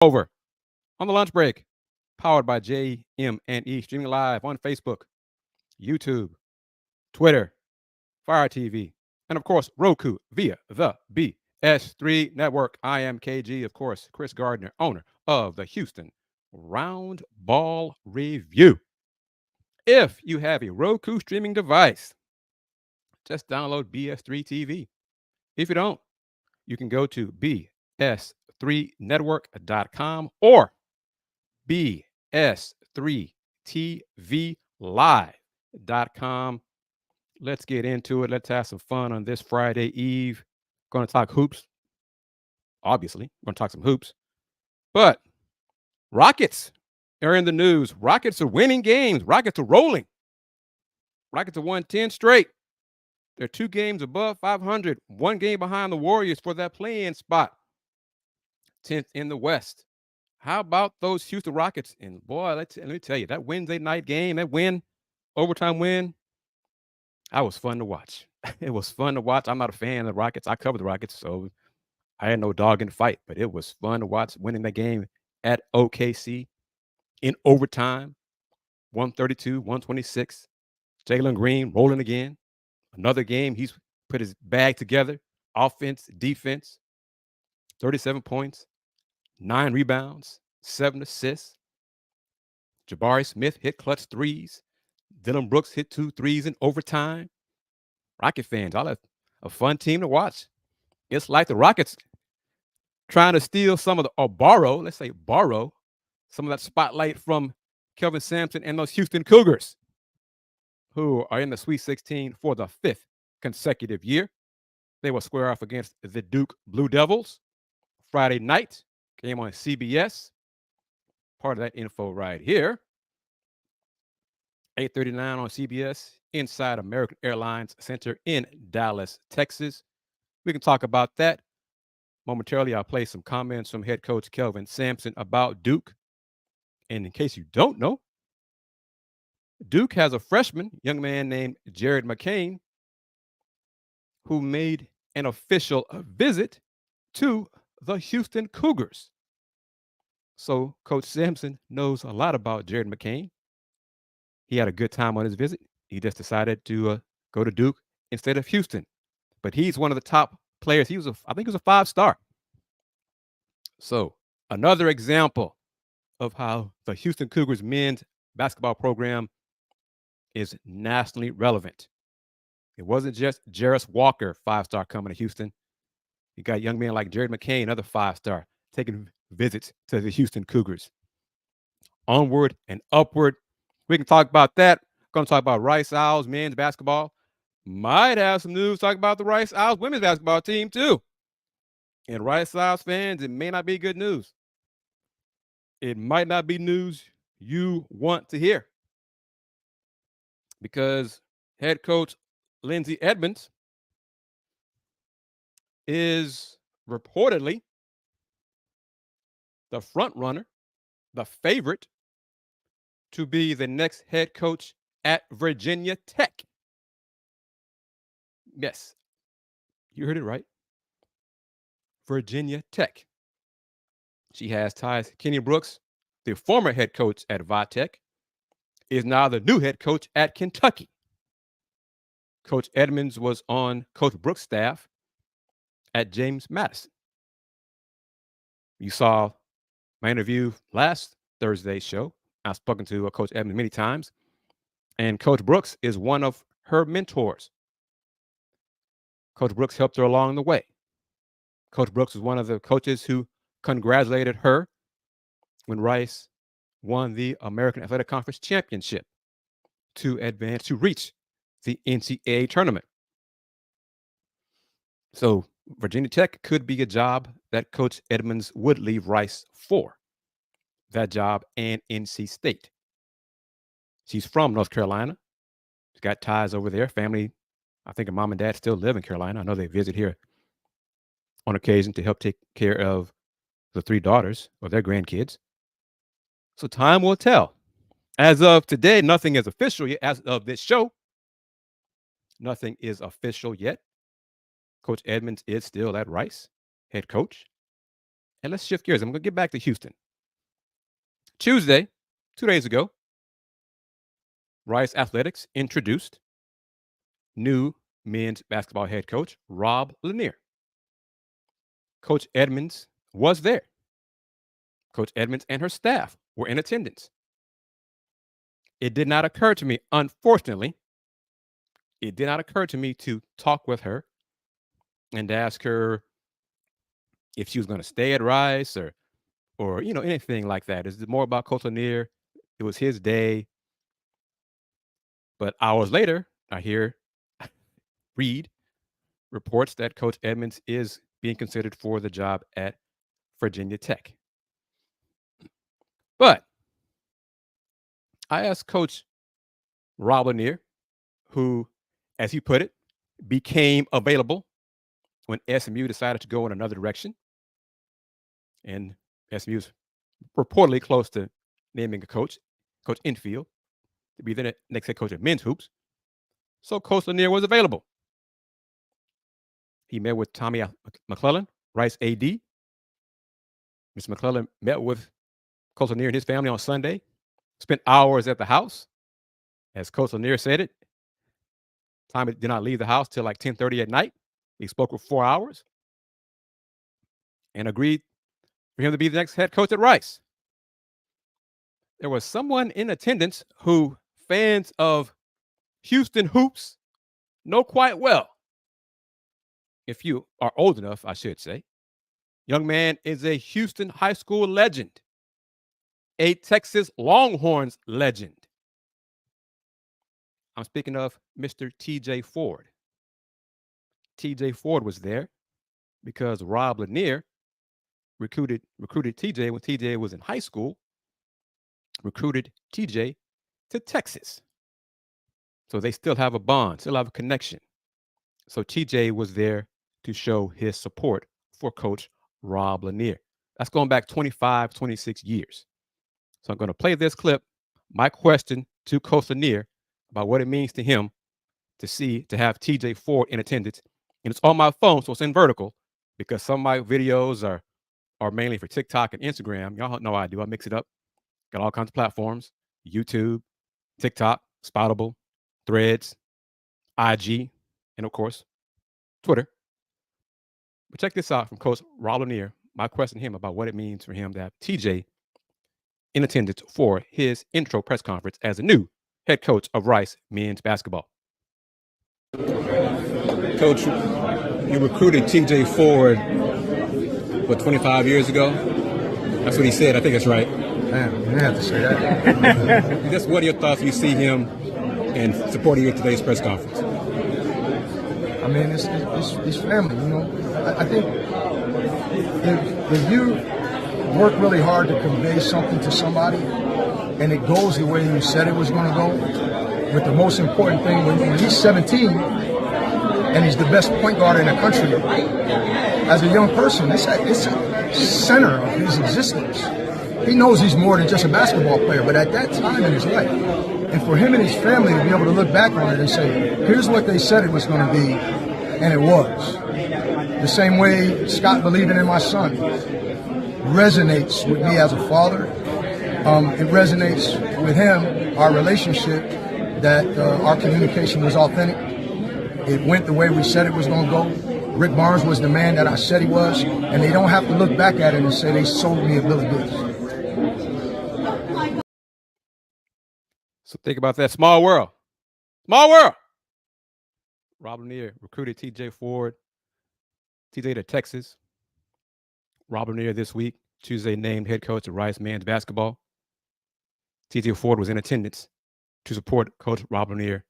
Over on the lunch break, powered by JM&E, streaming live on Facebook, YouTube, Twitter, Fire TV, and of course, Roku via the BS3 network. I am KG, of course, Chris Gardner, owner of the Houston Roundball Review. If you have a Roku streaming device, just download BS3 TV. If you don't, you can go to bs3network.com or bs3tvlive.com. Let's get into it. Let's have some fun on this Friday Eve. Going to talk hoops. Obviously, we're going to talk some hoops. But Rockets are in the news. Rockets are winning games. Rockets are rolling. Rockets have won 10 straight. They're 2 games above 500, 1 game behind the Warriors for that play-in spot. 10th in the West. How about those Houston Rockets? And boy, let me tell you, that Wednesday night game, that overtime win, that was fun to watch. It was fun to watch. I'm not a fan of the Rockets. I covered the Rockets, so I had no dog in the fight, but it was fun to watch winning that game at OKC in overtime, 132, 126. Jalen Green rolling again. Another game, he's put his bag together. Offense, defense, 37 points, 9 rebounds, 7 assists. Jabari Smith hit clutch threes. Dylan Brooks hit 2 threes in overtime. Rocket fans, all a fun team to watch. It's like the Rockets trying to steal some of the, or borrow some of that spotlight from Kelvin Sampson and those Houston Cougars, who are in the Sweet 16 for the 5th consecutive year. They will square off against the Duke Blue Devils Friday night. Game on CBS. Part of that info right here. 8:39 on CBS inside American Airlines Center in Dallas, Texas. We can talk about that momentarily. I'll play some comments from head coach Kelvin Sampson about Duke. And in case you don't know, Duke has a freshman, young man named Jared McCain, who made an official visit to the Houston Cougars. So Coach Sampson knows a lot about Jared McCain. He had a good time on his visit. He just decided to go to Duke instead of Houston. But he's one of the top players. I think he was a 5-star. So another example of how the Houston Cougars men's basketball program is nationally relevant. It wasn't just Jarris Walker, 5-star, coming to Houston. You got young men like Jared McCain, another 5-star, taking visits to the Houston Cougars. Onward and upward. We can talk about that. Going to talk about Rice Owls men's basketball. Might have some news talk about the Rice Owls women's basketball team too. And Rice Owls fans, it may not be good news. It might not be news you want to hear, because head coach Lindsey Edmonds is reportedly the front runner, the favorite to be the next head coach at Virginia Tech. Yes, you heard it right. Virginia Tech. She has ties. Kenny Brooks, the former head coach at Vatech, is now the new head coach at Kentucky. Coach Edmonds was on Coach Brooks' staff at James Madison. You saw my interview last Thursday's show. I've spoken to Coach Edmonds many times, and Coach Brooks is one of her mentors. Coach Brooks helped her along the way. Coach Brooks was one of the coaches who congratulated her when Rice won the American Athletic Conference championship to advance to reach the NCAA tournament. So Virginia Tech could be a job that Coach Edmonds would leave Rice for. That job and NC State. She's from North Carolina. She's got ties over there. Family, I think her mom and dad still live in Carolina. I know they visit here on occasion to help take care of the 3 daughters or their grandkids. So time will tell. As of today, nothing is official yet. As of this show, nothing is official yet. Coach Edmonds is still at Rice, head coach. And let's shift gears. I'm going to get back to Houston. Tuesday, 2 days ago, Rice Athletics introduced new men's basketball head coach, Rob Lanier. Coach Edmonds was there. Coach Edmonds and her staff were in attendance. It did not occur to me, unfortunately, it did not occur to me to talk with her and ask her if she was going to stay at Rice or anything like that. It's more about Coach Lanier. It was his day. But hours later, I read reports that Coach Edmonds is being considered for the job at Virginia Tech. But I asked Coach Rob Lanier, who, as he put it, became available when SMU decided to go in another direction. And SMU's reportedly close to naming a coach, Coach Infield, to be the next head coach of men's hoops. So Coach Lanier was available. He met with Tommy McClellan, Rice AD. Mr. McClellan met with Coach Lanier and his family on Sunday, spent hours at the house. As Coach Lanier said it, Tommy did not leave the house till like 10:30 at night. He spoke for 4 hours and agreed for him to be the next head coach at Rice. There was someone in attendance who fans of Houston hoops know quite well. If you are old enough, I should say. Young man is a Houston high school legend, a Texas Longhorns legend. I'm speaking of Mr. TJ Ford. TJ Ford was there because Rob Lanier recruited TJ when TJ was in high school, recruited TJ to Texas. So they still have a bond, still have a connection. So TJ was there to show his support for Coach Rob Lanier. That's going back 25, 26 years. So I'm going to play this clip, my question to Coach Lanier about what it means to him to have TJ Ford in attendance. And it's on my phone, so it's in vertical because some of my videos are mainly for TikTok and Instagram. Y'all know I do. I mix it up. Got all kinds of platforms, YouTube, TikTok, Spoutable, Threads, IG, and of course, Twitter. But check this out from Coach Rob Lanier. My question to him about what it means for him to have TJ in attendance for his intro press conference as a new head coach of Rice men's basketball. Coach, you recruited TJ Ford, 25 years ago? That's what he said. I think that's right. Man, you didn't have to say that. Just what are your thoughts when you see him and supporting you at today's press conference? I mean, it's family, you know. I think if you work really hard to convey something to somebody and it goes the way you said it was going to go, with the most important thing, when he's 17 and he's the best point guard in the country, as a young person, it's a center of his existence. He knows he's more than just a basketball player, but at that time in his life, and for him and his family to be able to look back on it and say, here's what they said it was going to be, and it was. The same way Scott believing in my son resonates with me as a father. It resonates with him, our relationship, that our communication was authentic. It went the way we said it was going to go. Rick Barnes was the man that I said he was, and they don't have to look back at it and say they sold me a bill of goods. So think about that. Small world. Small world. Rob Lanier recruited TJ Ford, TJ to Texas. Rob Lanier this week, Tuesday named head coach of Rice men's basketball. TJ Ford was in attendance to support Coach Rob Lanier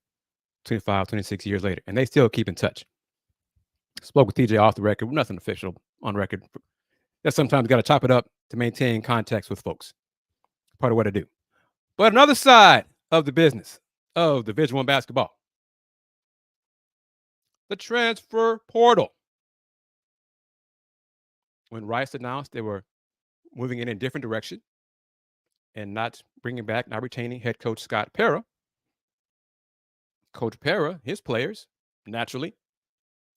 25, 26 years later. And they still keep in touch. Spoke with TJ off the record, nothing official on record. Just sometimes got to chop it up to maintain context with folks. Part of what I do. But another side of the business of Division I basketball, the transfer portal. When Rice announced they were moving in a different direction and not retaining head coach Scott Pera, Coach Pera, his players, naturally,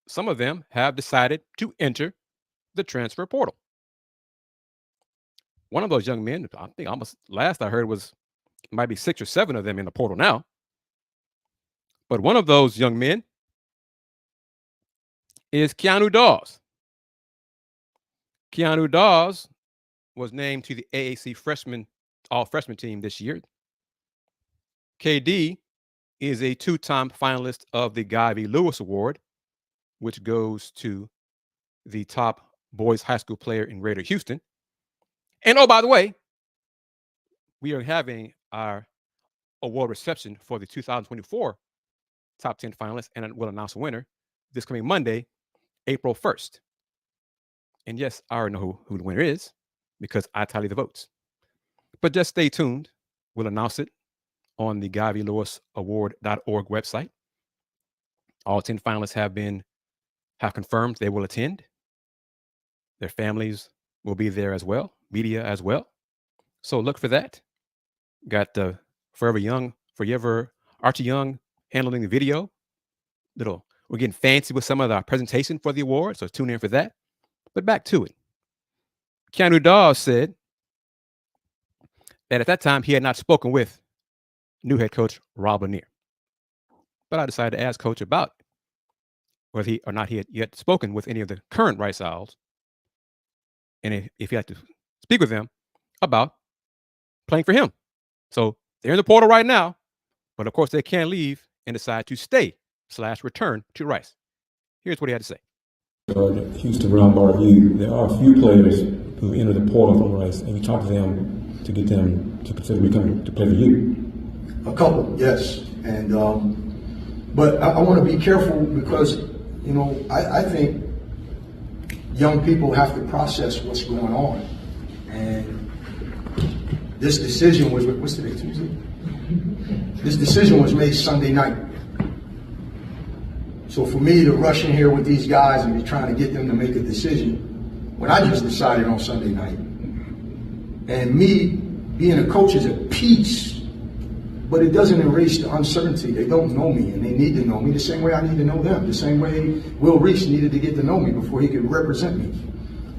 some of them have decided to enter the transfer portal. one of those young men, I think almost last I heard was might be 6 or 7 of them in the portal now. But one of those young men is Keanu Dawes. Keanu Dawes was named to the AAC freshman all freshman team this year. KD is a 2-time finalist of the Guy V. Lewis Award, which goes to the top boys high school player in Greater Houston. And oh, by the way, we are having our award reception for the 2024 top 10 finalists, and we'll announce a winner this coming Monday, April 1st. And yes, I already know who the winner is because I tally the votes. But just stay tuned. We'll announce it on the Guy V. Lewis Award.org website. All 10 finalists have confirmed they will attend. Their families will be there as well, media as well. So look for that. Got Forever Archie Young handling the video. We're getting fancy with some of our presentation for the award, so tune in for that. But back to it. Keanu Dawes said that at that time he had not spoken with new head coach Rob Lanier. But I decided to ask Coach about whether he had yet spoken with any of the current Rice Owls, and if he had to speak with them about playing for him. So they're in the portal right now, but of course they can't leave and decide to stay/return to Rice. Here's what he had to say. Houston Roundball review, there are a few players who enter the portal from Rice, and you talk to them to get them to consider becoming to play for you. A couple, yes, and but I want to be careful because I think young people have to process what's going on, and this decision was what's today, Tuesday? This decision was made Sunday night. So for me to rush in here with these guys and be trying to get them to make a decision when I just decided on Sunday night, and me being a coach is at peace, but it doesn't erase the uncertainty. They don't know me, and they need to know me the same way I need to know them, the same way Will Reese needed to get to know me before he could represent me.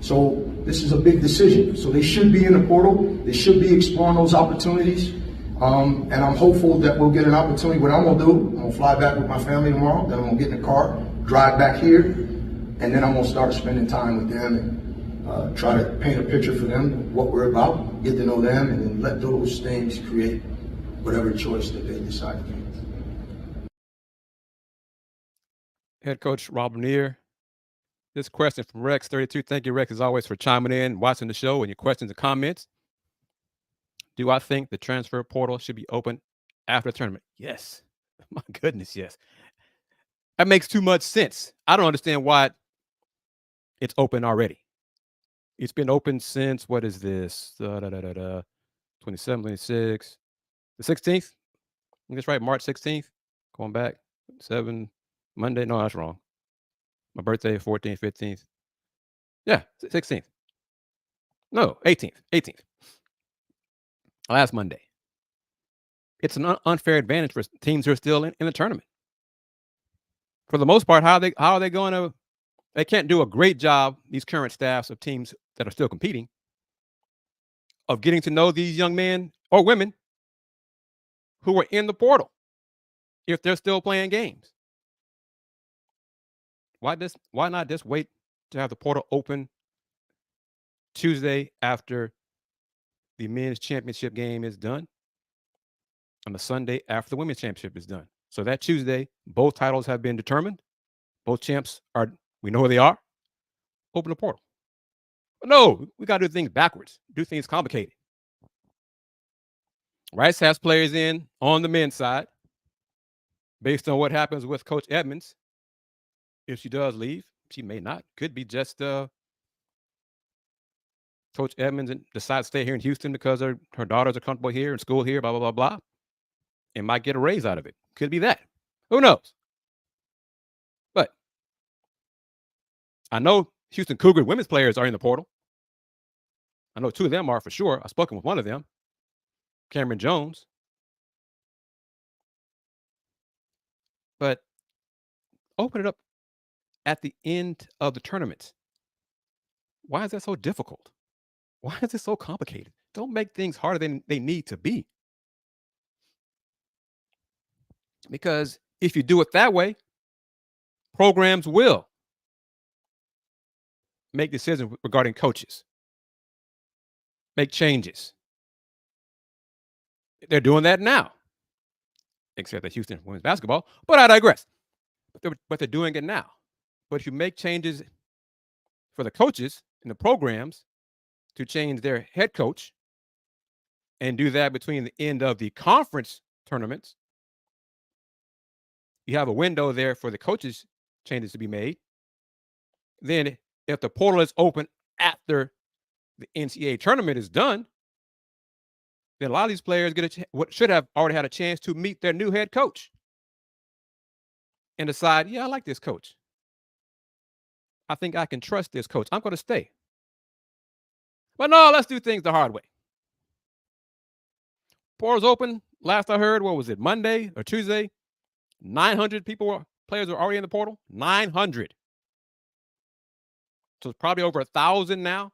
So this is a big decision. So they should be in the portal. They should be exploring those opportunities. And I'm hopeful that we'll get an opportunity. What I'm going to do, I'm going to fly back with my family tomorrow. Then I'm going to get in the car, drive back here, and then I'm going to start spending time with them and try to paint a picture for them, what we're about, get to know them, and then let those things create whatever choice that they decide to make. Head coach Rob Lanier. This question from Rex32. Thank you, Rex, as always, for chiming in, watching the show, and your questions and comments. Do I think the transfer portal should be open after the tournament? Yes. My goodness, yes. That makes too much sense. I don't understand why it's open already. It's been open since, what is this? 27, 26, the 16th? I think that's right, March 16th. Going back, 7, Monday. No, that's wrong. My birthday, 14th, 15th. Yeah, 16th. No, 18th. Last Monday. It's an unfair advantage for teams who are still in the tournament. For the most part, how are they going to? They can't do a great job, these current staffs of teams that are still competing, of getting to know these young men or women who are in the portal if they're still playing games. Why not just wait to have the portal open Tuesday after the men's championship game is done, on the Sunday after the women's championship is done? So that Tuesday, both titles have been determined. Both champs we know who they are. Open the portal. But no, we got to do things backwards, do things complicated. Rice has players in on the men's side based on what happens with Coach Edmonds. If she does leave, she may not. Could be just Coach Edmonds and decides to stay here in Houston because her daughters are comfortable here in school here, blah, blah, blah, blah, and might get a raise out of it. Could be that. Who knows? But I know Houston Cougar women's players are in the portal. I know 2 of them are for sure. I've spoken with one of them, Cameron Jones. But open it up at the end of the tournament. Why is that so difficult? Why is it so complicated? Don't make things harder than they need to be. Because if you do it that way, programs will make decisions regarding coaches, make changes. They're doing that now, except at Houston women's basketball. But I digress. But they're doing it now. But if you make changes for the coaches and the programs to change their head coach and do that between the end of the conference tournaments, you have a window there for the coaches changes to be made. Then if the portal is open after the NCAA tournament is done, then a lot of these players get what should have already had a chance to meet their new head coach and decide, yeah, I like this coach. I think I can trust this coach. I'm going to stay. But no, let's do things the hard way. Portal's open. Last I heard, what was it, Monday or Tuesday? 900 players are already in the portal. 900. So it's probably over 1,000 now.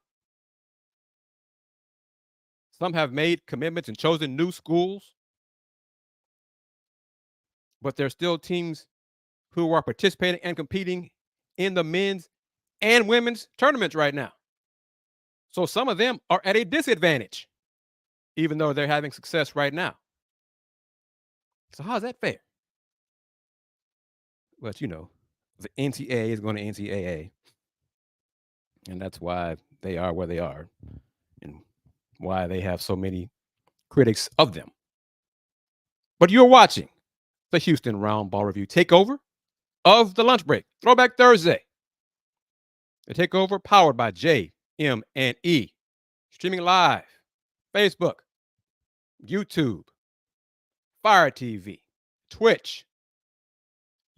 Some have made commitments and chosen new schools. But there's still teams who are participating and competing in the men's and women's tournaments right now. So some of them are at a disadvantage, even though they're having success right now. So how is that fair? But, you know, the NCAA is going to NCAA. And that's why they are where they are and why they have so many critics of them. But you're watching the Houston Roundball Review takeover of the lunch break, Throwback Thursday. The takeover powered by JM&E. Streaming live, Facebook, YouTube, Fire TV, Twitch,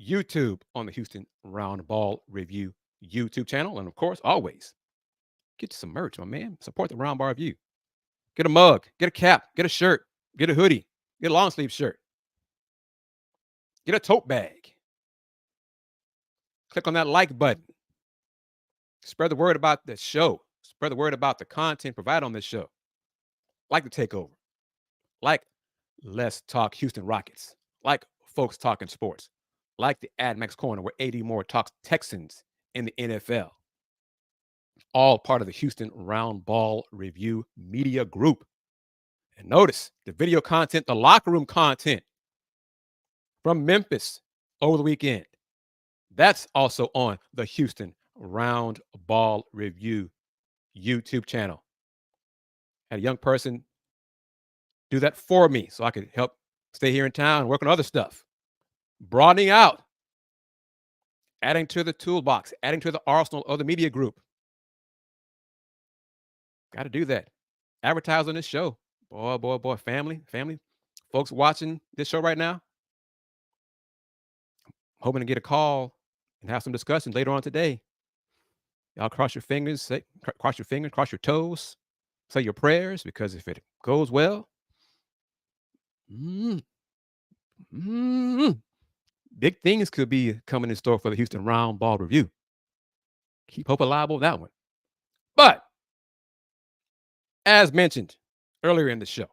YouTube on the Houston Roundball Review YouTube channel. And of course, always get you some merch, my man. Support the Roundball Review. Get a mug, get a cap, get a shirt, get a hoodie, get a long sleeve shirt, get a tote bag. Click on that like button. Spread the word about the show. Spread the word about the content provided on this show. Like the takeover. Like Let's Talk Houston Rockets. Like Folks Talking Sports. Like the AdMax Corner where AD Moore talks Texans in the NFL. All part of the Houston Roundball Review Media Group. And notice the video content, the locker room content from Memphis over the weekend. That's also on the Houston Roundball Review YouTube channel. Had a young person do that for me so I could help stay here in town and work on other stuff. Broadening out, adding to the toolbox, adding to the arsenal of the media group. Got to do that. Advertise on this show. Boy, family. Folks watching this show right now, hoping to get a call and have some discussions later on today. Y'all cross your fingers, cross your toes, say your prayers, because if it goes well, big things could be coming in store for the Houston Roundball Review. Keep hope alive on that one. But as mentioned earlier in the show,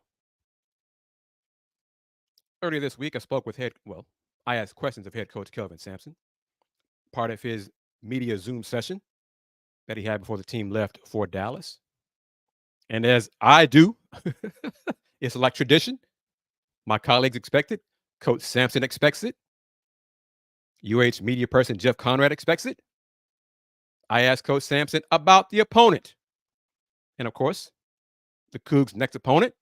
earlier this week, I spoke with I asked questions of head coach Kelvin Sampson, part of his media Zoom session that he had before the team left for Dallas. And as I do, it's like tradition. My colleagues expect it. Coach Sampson expects it. UH media person Jeff Conrad expects it. I asked Coach Sampson about the opponent. And of course, the Cougs' next opponent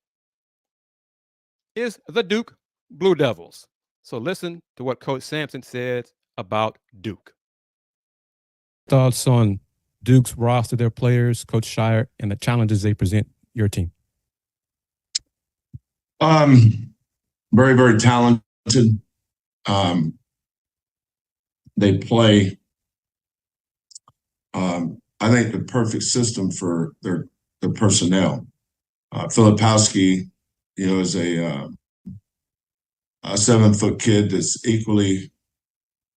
is the Duke Blue Devils. So listen to what Coach Sampson said about Duke. Thoughts on Duke's roster, their players, Coach Shire, and the challenges they present your team? Very, very talented. They play, I think, the perfect system for their personnel. Filipowski, is a 7-foot kid that's equally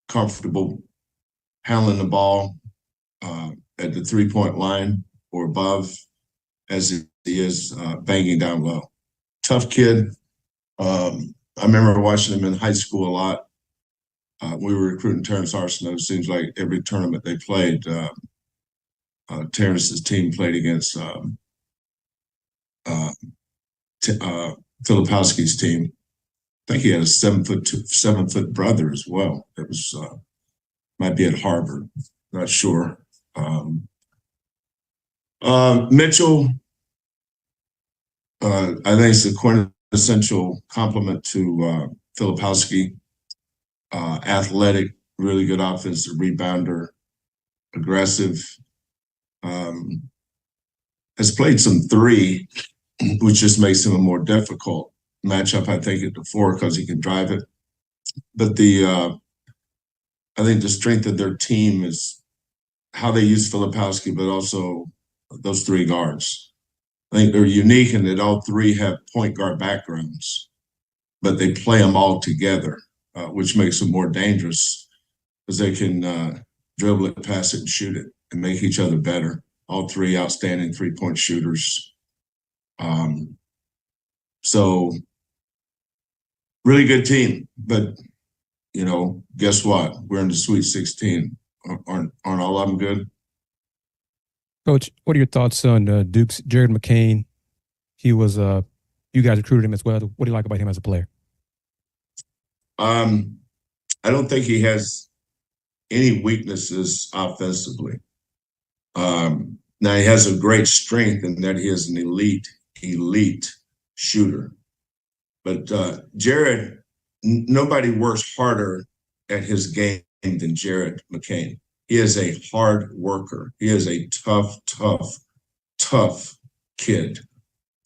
comfortable handling the ball at the 3-point line or above, as he is banging down low. Tough kid. I remember watching him in high school a lot. We were recruiting Terrence Arsenault. It seems like every tournament they played, Terrence's team played against Filipowski's team. I think he had a 7-foot brother as well. It was might be at Harvard, not sure. Mitchell, I think it's a quintessential compliment to Filipowski. Athletic, really good offensive rebounder, aggressive. Has played some three, which just makes him a more difficult matchup, I think, at the 4 because he can drive it. But I think the strength of their team is how they use Filipowski, but also those 3 guards. I think they're unique in that all 3 have point guard backgrounds, but they play them all together, which makes them more dangerous because they can dribble it, pass it, and shoot it and make each other better. All 3 outstanding 3-point shooters. So really good team, but guess what? We're in the Sweet 16. Aren't all of them good? Coach, what are your thoughts on Duke's Jared McCain? He was, you guys recruited him as well. What do you like about him as a player? I don't think he has any weaknesses offensively. Now he has a great strength in that he is an elite shooter. But Jared, nobody works harder at his game than Jared McCain. He is a hard worker. He is a tough kid.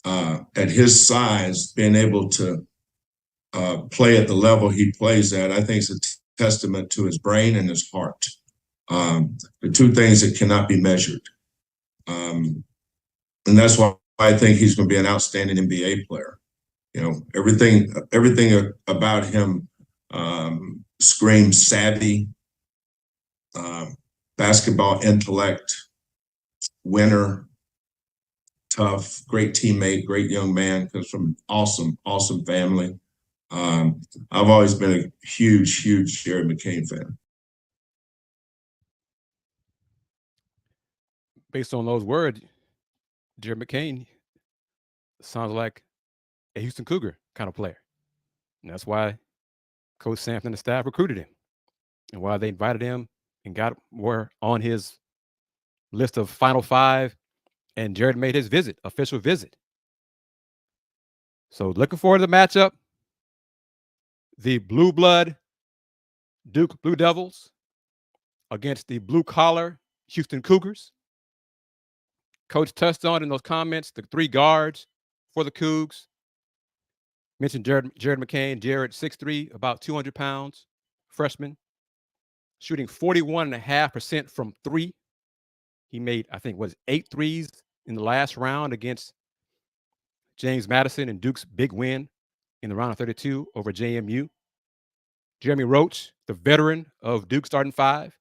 At his size, being able to play at the level he plays at, I think is a testament to his brain and his heart. The 2 things that cannot be measured. And that's why I think he's going to be an outstanding NBA player. Everything about him screams savvy, basketball intellect, winner, tough, great teammate, great young man, comes from awesome family. I've always been a huge Jared McCain fan. Based on those words, Jared McCain sounds like a Houston Cougar kind of player. And that's why Coach Sampson and the staff recruited him and why they invited him and were on his list of Final 5. And Jared made his official visit. So looking forward to the matchup. The blue blood Duke Blue Devils against the blue collar Houston Cougars. Coach touched on in those comments the 3 guards for the Cougs. Mentioned Jared McCain. Jared, 6'3", about 200 pounds, freshman, shooting 41.5% from 3. He made, I think, 8 threes in the last round against James Madison and Duke's big win in the round of 32 over JMU. Jeremy Roach, the veteran of Duke starting 5,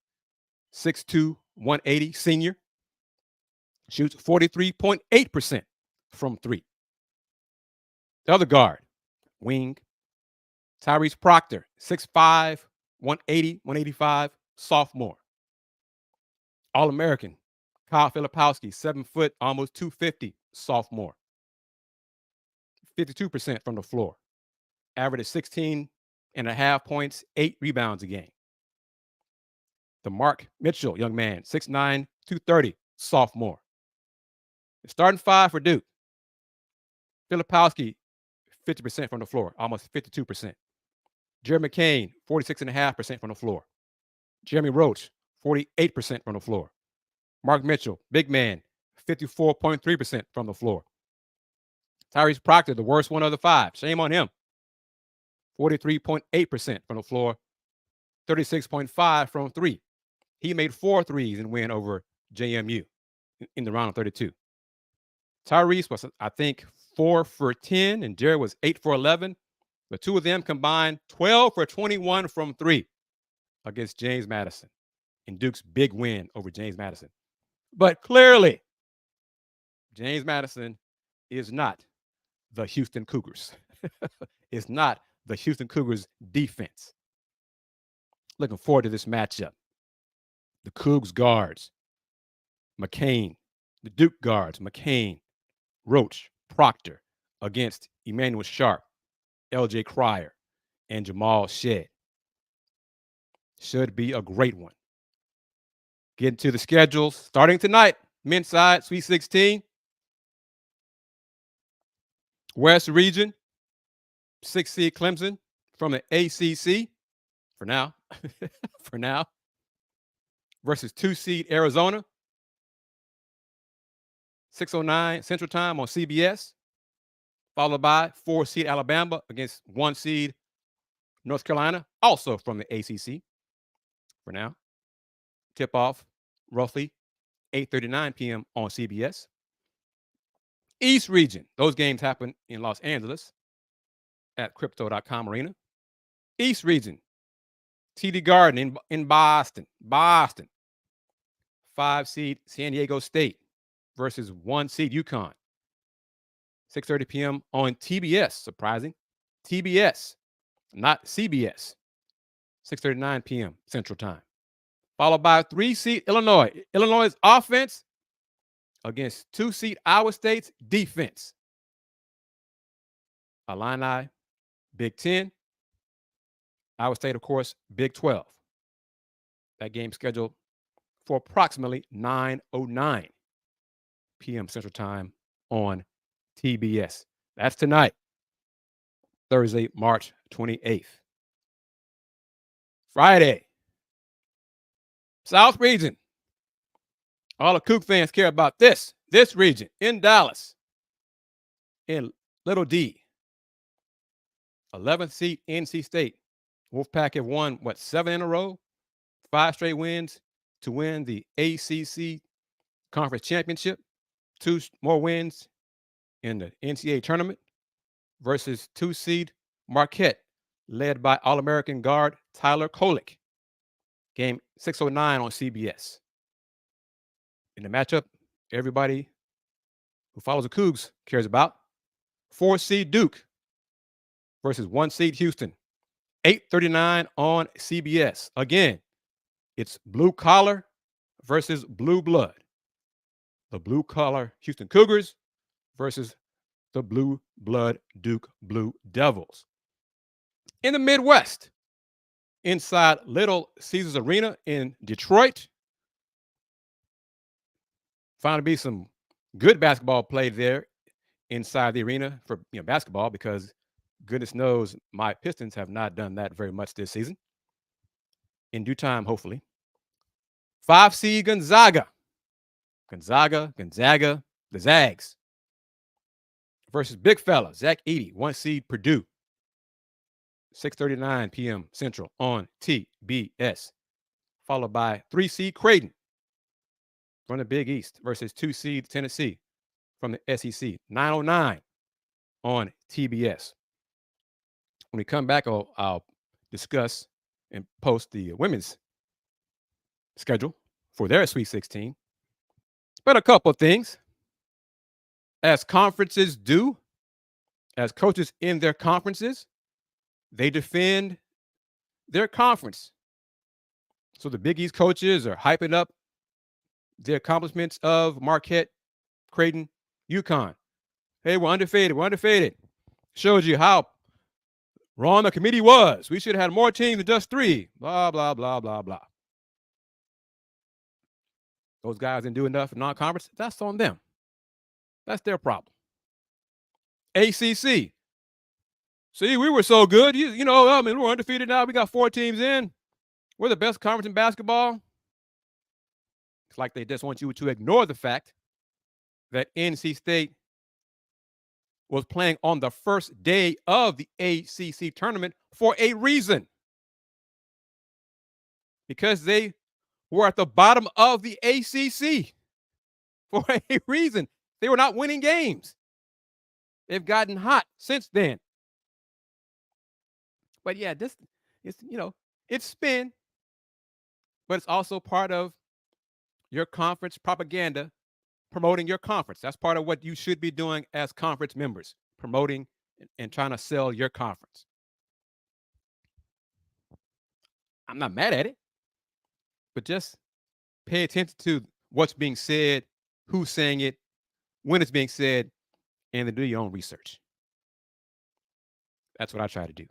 6'2", 180, senior, shoots 43.8% from 3. The other guard, wing, Tyrese Proctor, 6'5", 180, 185, sophomore. All-American, Kyle Filipowski, 7 foot, almost 250, sophomore. 52% from the floor. Averaged 16.5 points, 8 rebounds a game. The Mark Mitchell, young man, 6'9", 230, sophomore. The starting 5 for Duke. Filipowski, 50% from the floor, almost 52%. Jeremy McCain, 46.5% from the floor. Jeremy Roach, 48% from the floor. Mark Mitchell, big man, 54.3% from the floor. Tyrese Proctor, the worst one of the 5. Shame on him. 43.8% from the floor, 36.5% from 3. He made 4 threes and win over JMU in the round of 32. Tyrese was, I think, 4 for 10, and Jared was 8 for 11. The 2 of them combined 12 for 21 from 3 against James Madison in Duke's big win over James Madison. But clearly, James Madison is not the Houston Cougars. It's not the Houston Cougars defense. Looking forward to this matchup. The Cougs guards, McCain, the Duke guards, McCain, Roach, Proctor, against Emmanuel Sharp, LJ Cryer, and Jamal Shedd. Should be a great one. Getting to the schedules starting tonight. Men's side, Sweet 16. West Region, 6 seed Clemson from the ACC for now. For now. Versus 2 seed Arizona, 6:09 Central Time on CBS. Followed by 4 seed Alabama against 1 seed North Carolina, also from the ACC for now. Tip off roughly 8:39 p.m. on CBS. East Region, those games happen in Los Angeles at Crypto.com Arena. East Region, TD Garden in Boston. 5 seed San Diego State versus 1 seed UConn. 6:30 p.m. on TBS, surprising. TBS, not CBS. 6:39 p.m. Central Time. Followed by 3 seed Illinois. Illinois' offense against 2 seed Iowa State's defense. Illini, Big 10. Iowa State, of course, Big 12. That game scheduled for approximately 9:09 p.m. Central Time on TBS. That's tonight, Thursday, March 28th. Friday, South Region. All the Coug fans care about this region in Dallas, in Little D. 11th seed NC State. Wolfpack have won, 7 in a row? 5 straight wins to win the ACC Conference Championship. 2 more wins in the NCAA tournament versus 2 seed Marquette, led by All-American guard Tyler Kolek. Game 6:09 on CBS. In the matchup, everybody who follows the Cougs cares about. 4 seed Duke versus 1 seed Houston. 8:39 on CBS. Again, it's blue collar versus blue blood. The blue collar Houston Cougars versus the blue blood Duke Blue Devils. In the Midwest, inside Little Caesars Arena in Detroit, found to be some good basketball played there inside the arena for basketball, because goodness knows my Pistons have not done that very much this season. In due time, hopefully. 5 seed Gonzaga, the Zags, versus big fella Zach Edey, 1 seed Purdue. 6:39 p.m. Central on TBS. Followed by 3 seed Creighton from the Big East versus 2 seed Tennessee from the SEC. 9:09 on TBS. When we come back, I'll discuss and post the women's schedule for their Sweet 16. But a couple of things. As conferences do, as coaches in their conferences, they defend their conference. So the Big East coaches are hyping up the accomplishments of Marquette, Creighton, UConn. Hey, we're undefeated. Shows you how wrong the committee was. We should have had more teams than just 3. Blah, blah, blah, blah, blah. Those guys didn't do enough in non-conference. That's on them. That's their problem. ACC. See, we were so good. We're undefeated now. We got 4 teams in. We're the best conference in basketball. It's like they just want you to ignore the fact that NC State was playing on the first day of the ACC tournament for a reason. Because they were at the bottom of the ACC for a reason. They were not winning games. They've gotten hot since then. But yeah, it's spin, but it's also part of your conference propaganda promoting your conference. That's part of what you should be doing as conference members, promoting and trying to sell your conference. I'm not mad at it, but just pay attention to what's being said, who's saying it, when it's being said, and then do your own research. That's what I try to do.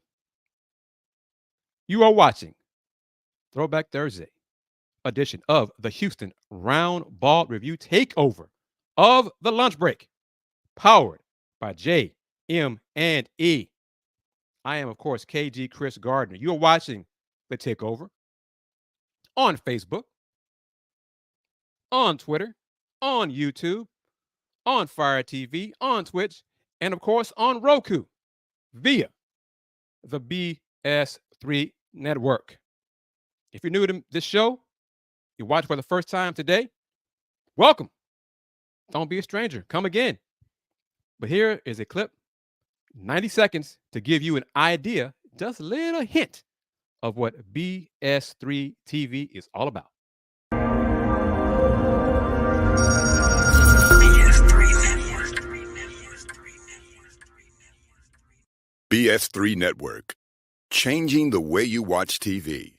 You are watching Throwback Thursday edition of the Houston Roundball Review Takeover of the Lunch Break, powered by JM&E. I am, of course, KG Chris Gardner. You are watching the Takeover on Facebook, on Twitter, on YouTube, on Fire TV, on Twitch, and of course on Roku via the BS3 network. If you're new to this show, you watch for the first time today, welcome. Don't be a stranger. Come again. But here is a clip, 90 seconds, to give you an idea, just a little hint of what BS3 TV is all about. BS3 Network, changing the way you watch TV.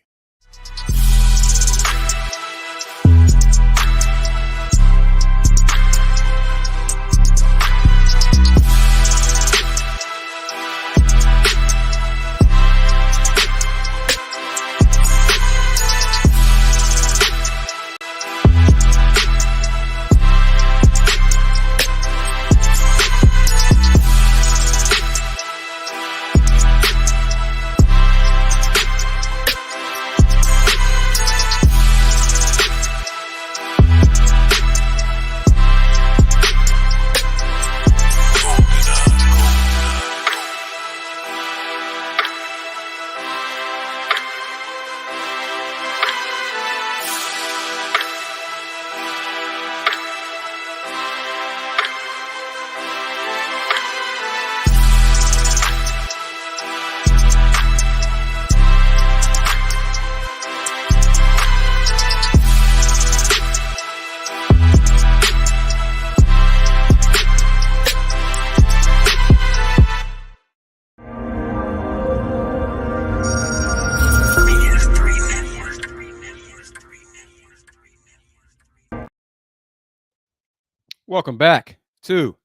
Welcome back to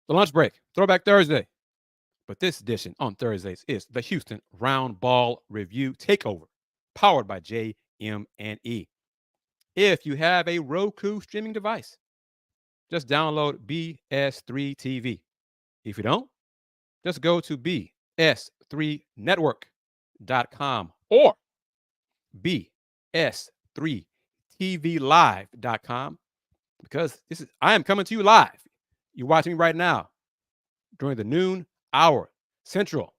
the Lunch Break, Throwback Thursday. But this edition on Thursdays is the Houston Roundball Review Takeover, powered by JM&E. If you have a Roku streaming device, just download BS3 TV. If you don't, just go to bs3network.com or bs3tvlive.com, because I am coming to you live. You're watching me right now during the noon hour Central,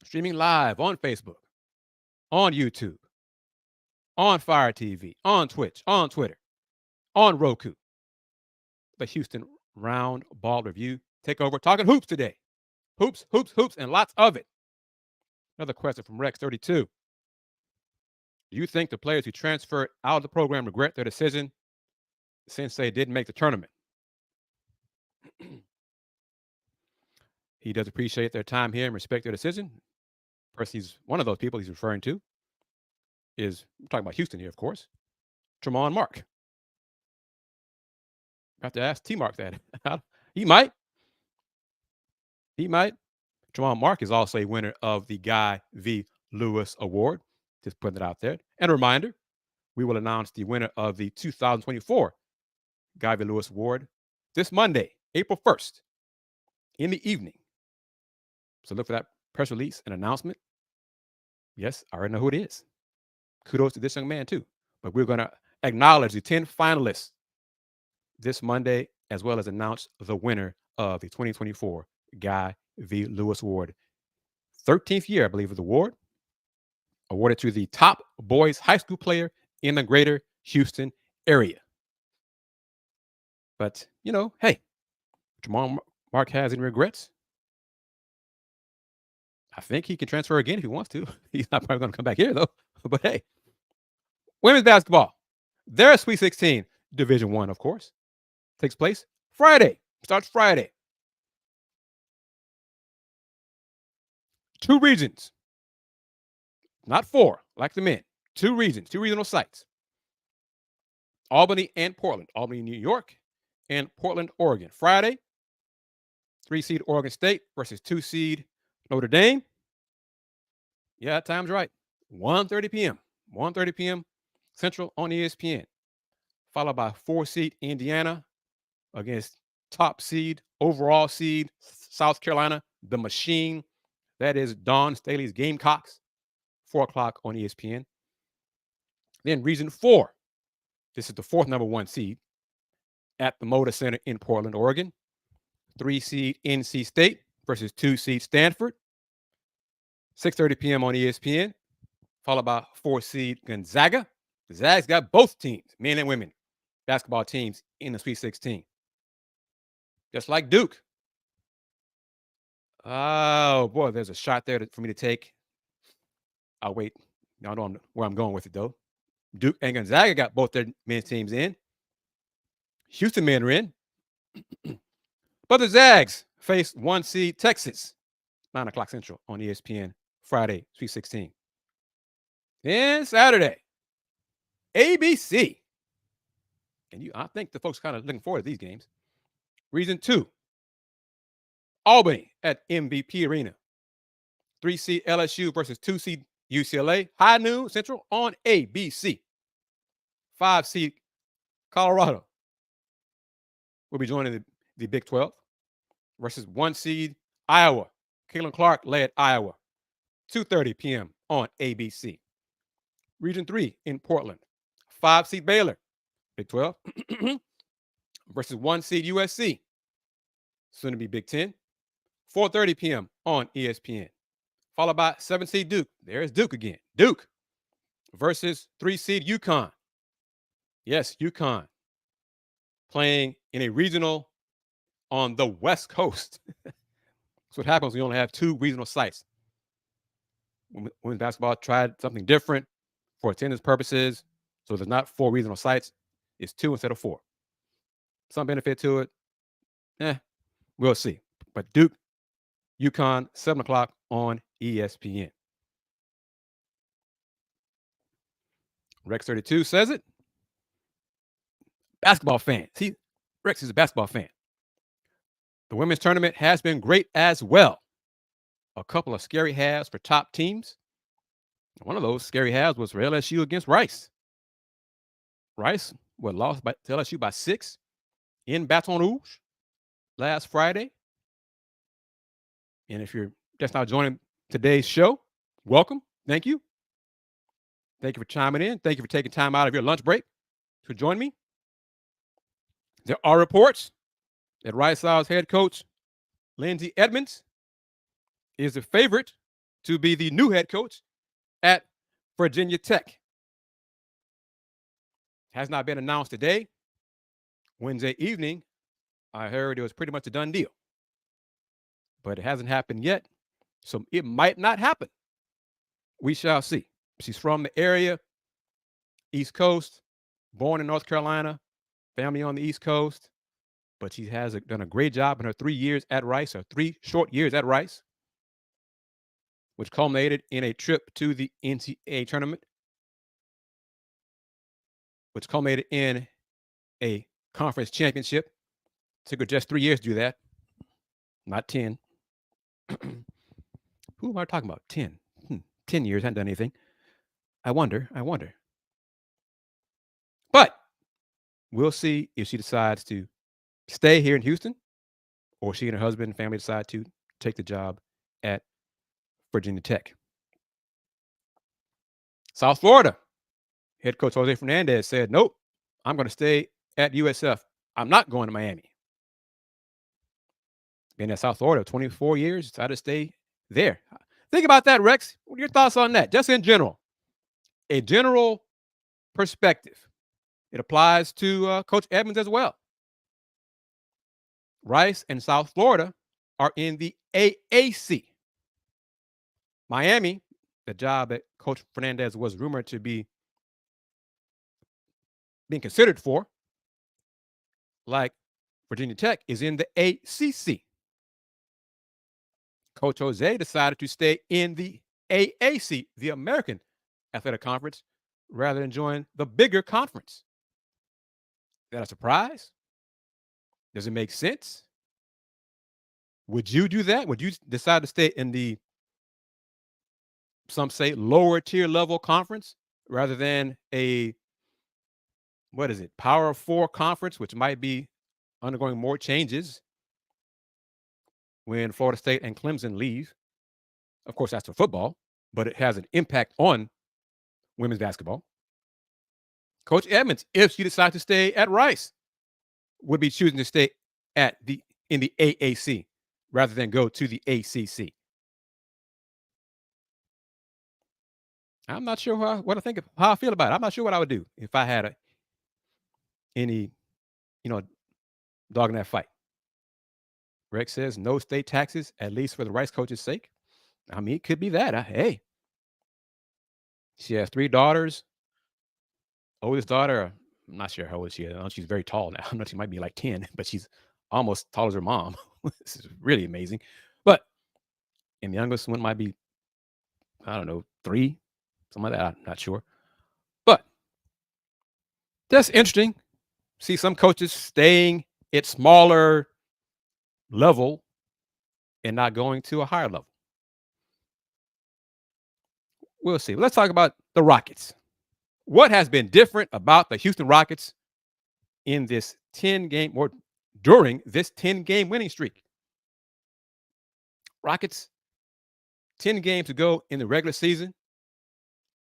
streaming live on Facebook, on YouTube, on Fire TV, on Twitch, on Twitter, on Roku. The Houston Roundball Review Takeover, talking hoops today. Hoops, hoops, hoops, and lots of it. Another question from Rex32. Do you think the players who transferred out of the program regret their decision since they didn't make the tournament? He does appreciate their time here and respect their decision. First, he's one of those people he's referring to is, we're talking about Houston here, of course, Tremont Mark. I have to ask T-Mark that. He might. Tremont Mark is also a winner of the Guy V. Lewis Award. Just putting it out there. And a reminder, we will announce the winner of the 2024 Guy V. Lewis Award this Monday, April 1st, in the evening. So look for that press release and announcement. Yes, I already know who it is. Kudos to this young man, too. But we're going to acknowledge the 10 finalists this Monday, as well as announce the winner of the 2024 Guy V. Lewis Award. 13th year, I believe, of the award. Awarded to the top boys high school player in the greater Houston area. But, hey, Jamal Mark has any regrets? I think he can transfer again if he wants to. He's not probably going to come back here, though. But, hey, women's basketball, they're a Sweet 16, Division I, of course. takes place Friday. Starts Friday. 2 regions, not 4, like the men. 2 regions, 2 regional sites. Albany and Portland. Albany, New York, and Portland, Oregon. Friday, 3-seed Oregon State versus 2-seed Notre Dame. Yeah, time's right. 1:30 p.m. 1:30 p.m. Central on ESPN. Followed by 4-seed Indiana against top seed, overall seed, South Carolina, the Machine. That is Dawn Staley's Gamecocks. 4 o'clock on ESPN. Then Region 4. This is the 4th number 1 seed at the Moda Center in Portland, Oregon. 3-seed NC State versus 2-seed Stanford. 6:30 p.m. on ESPN. Followed by 4-seed Gonzaga. The Zags got both teams, men and women, basketball teams in the Sweet 16. Just like Duke. Oh, boy, there's a shot there for me to take. I'll wait. I don't know where I'm going with it, though. Duke and Gonzaga got both their men's teams in. Houston men are in. But the Zags face 1-seed Texas, 9 o'clock Central on ESPN, Friday, Sweet 16. Then Saturday, ABC. And I think the folks kind of looking forward to these games. Region 2, Albany at MVP Arena. 3-seed LSU versus 2-seed UCLA, high noon Central on ABC. 5-seed Colorado will be joining the Big 12 versus 1-seed Iowa. Caitlin Clark led Iowa. 2:30 p.m. on ABC. Region 3 in Portland. 5-seed Baylor, Big 12, versus 1-seed USC, soon to be Big 10. 4:30 p.m. on ESPN. Followed by 7-seed Duke. There's Duke again. Duke versus 3-seed UConn. Yes, UConn playing in a regional on the West Coast. That's what happens when you only have 2 regional sites. Women's basketball tried something different for attendance purposes. So there's not 4 regional sites. It's 2 instead of 4. Some benefit to it. We'll see. But Duke, UConn, 7 o'clock on ESPN. Rex 32 says it. Basketball fan. See, Rex is a basketball fan. The women's tournament has been great as well. A couple of scary halves for top teams. One of those scary halves was for LSU against Rice. Rice lost to LSU by 6 in Baton Rouge last Friday. And if you're just now joining today's show, welcome. Thank you. Thank you for chiming in. Thank you for taking time out of your lunch break to join me. There are reports that Rice Owls head coach Lindsey Edmonds is the favorite to be the new head coach at Virginia Tech. Has not been announced today. Wednesday evening, I heard it was pretty much a done deal. But it hasn't happened yet, so it might not happen. We shall see. She's from the area, East Coast, born in North Carolina, family on the East Coast, but she has done a great job in her 3 years at Rice, or 3 short years at Rice, which culminated in a trip to the NCAA tournament, which culminated in a conference championship. Took her just 3 years to do that, not 10. Who am I talking about? 10. 10 years, hadn't done anything. I wonder. But we'll see if she decides to stay here in Houston, or she and her husband and family decide to take the job at Virginia Tech. South Florida head coach Jose Fernandez said, nope, I'm going to stay at USF. I'm not going to Miami. Been at South Florida 24 years, decided to stay there. Think about that, Rex. What are your thoughts on that? Just in general, a general perspective. It applies to Coach Edmonds as well. Rice and South Florida are in the AAC. Miami, the job that Coach Fernandez was rumored to be being considered for, like Virginia Tech is in the ACC. Coach Jose decided to stay in the AAC, the American Athletic Conference, rather than join the bigger conference. Is that a surprise? Does it make sense? Would you do that? Would you decide to stay in the, some say, lower tier level conference rather than a, what is it, Power Four conference, which might be undergoing more changes when Florida State and Clemson leave? Of course, that's for football, but it has an impact on women's basketball. Coach Edmonds, if she decides to stay at Rice, would be choosing to stay in the AAC rather than go to the ACC. I'm not sure what I think, how I feel about it. I'm not sure what I would do if I had any, dog in that fight. Rex says no state taxes, at least for the Rice coach's sake. I mean, it could be that. Hey, she has 3 daughters. Oldest daughter, I'm not sure how old she is. I know she's very tall now. I know she might be like 10, but she's almost tall as her mom. This is really amazing. But, and the youngest one might be, I don't know, 3, something like that. I'm not sure. But that's interesting. See some coaches staying at smaller level and not going to a higher level. We'll see. Let's talk about the Rockets. What has been different about the Houston Rockets in this 10-game or during this 10-game winning streak? Rockets, 10 games to go in the regular season.